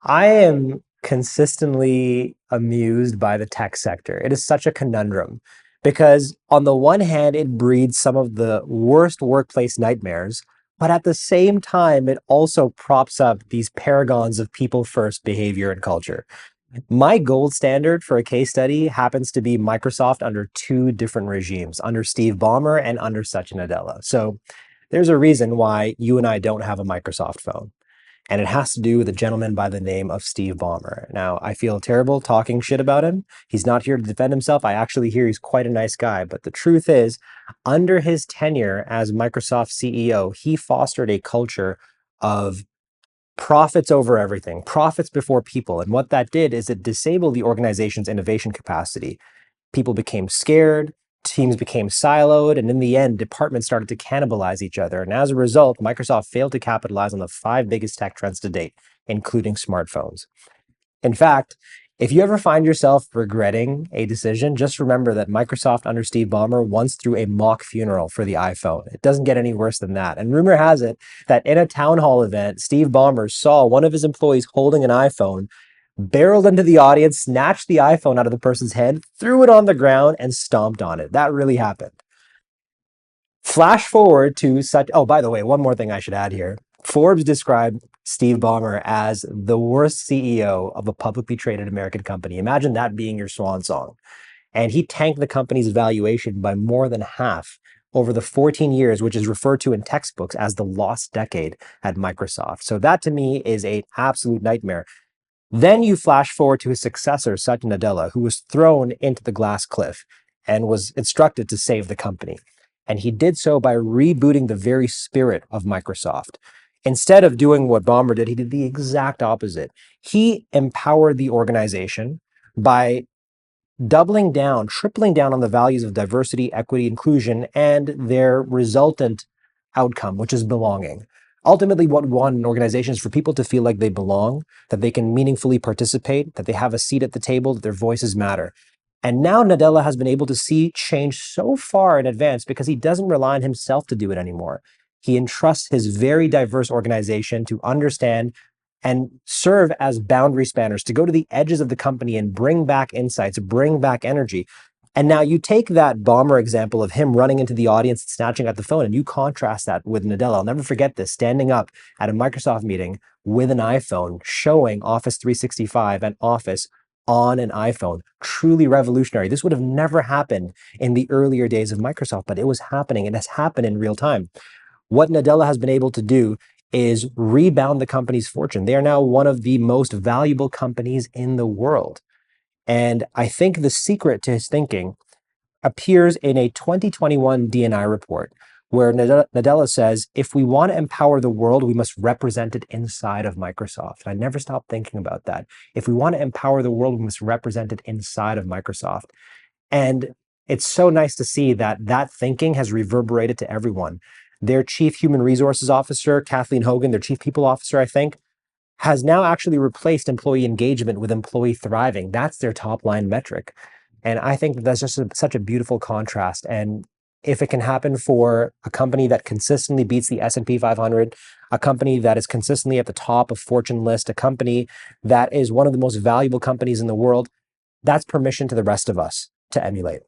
I am consistently amused by the tech sector. It is such a conundrum because, on the one hand, it breeds some of the worst workplace nightmares, but at the same time, it also props up these paragons of people first behavior and culture. My gold standard for a case study happens to be Microsoft under two different regimes, under Steve Ballmer and under Satya Nadella. So there's a reason why you and I don't have a Microsoft phone, and it has to do with a gentleman by the name of Steve Ballmer. Now, I feel terrible talking shit about him. He's not here to defend himself. I actually hear he's quite a nice guy. But the truth is, under his tenure as Microsoft CEO, he fostered a culture of profits over everything, profits before people. And what that did is it disabled the organization's innovation capacity. People became scared, teams became siloed, and in the end, departments started to cannibalize each other. And as a result, Microsoft failed to capitalize on the five biggest tech trends to date, including smartphones. In fact, if you ever find yourself regretting a decision, just remember that Microsoft under Steve Ballmer once threw a mock funeral for the iPhone. It doesn't get any worse than that. And rumor has it that in a town hall event, Steve Ballmer saw one of his employees holding an iPhone, barreled into the audience, snatched the iPhone out of the person's hand, threw it on the ground, and stomped on it. That really happened. Flash forward to such, oh, by the way, one more thing I should add here. Forbes described Steve Ballmer as the worst CEO of a publicly traded American company. Imagine that being your swan song. And he tanked the company's valuation by more than half over the 14 years, which is referred to in textbooks as the lost decade at Microsoft. So that to me is an absolute nightmare. Then you flash forward to his successor, Satya Nadella, who was thrown into the glass cliff and was instructed to save the company. And he did so by rebooting the very spirit of Microsoft. Instead of doing what Ballmer did, he did the exact opposite. He empowered the organization by doubling down, tripling down on the values of diversity, equity, inclusion, and their resultant outcome, which is belonging. Ultimately, what we want in organizations is for people to feel like they belong, that they can meaningfully participate, that they have a seat at the table, that their voices matter. And now Nadella has been able to see change so far in advance because he doesn't rely on himself to do it anymore. He entrusts his very diverse organization to understand and serve as boundary spanners, to go to the edges of the company and bring back insights, bring back energy. And now you take that Ballmer example of him running into the audience and snatching at the phone, and you contrast that with Nadella. I'll never forget this, standing up at a Microsoft meeting with an iPhone, showing Office 365 and Office on an iPhone. Truly revolutionary. This would have never happened in the earlier days of Microsoft, but it was happening. It has happened in real time. What Nadella has been able to do is rebound the company's fortune. They are now one of the most valuable companies in the world. And I think the secret to his thinking appears in a 2021 D&I report where Nadella says, if we want to empower the world, we must represent it inside of Microsoft. And I never stopped thinking about that. If we want to empower the world, we must represent it inside of Microsoft. And it's so nice to see that that thinking has reverberated to everyone. Their chief human resources officer, Kathleen Hogan, their chief people officer, I think, has now actually replaced employee engagement with employee thriving. That's their top line metric. And I think that's just such a beautiful contrast. And if it can happen for a company that consistently beats the S&P 500, a company that is consistently at the top of Fortune list, a company that is one of the most valuable companies in the world, that's permission to the rest of us to emulate.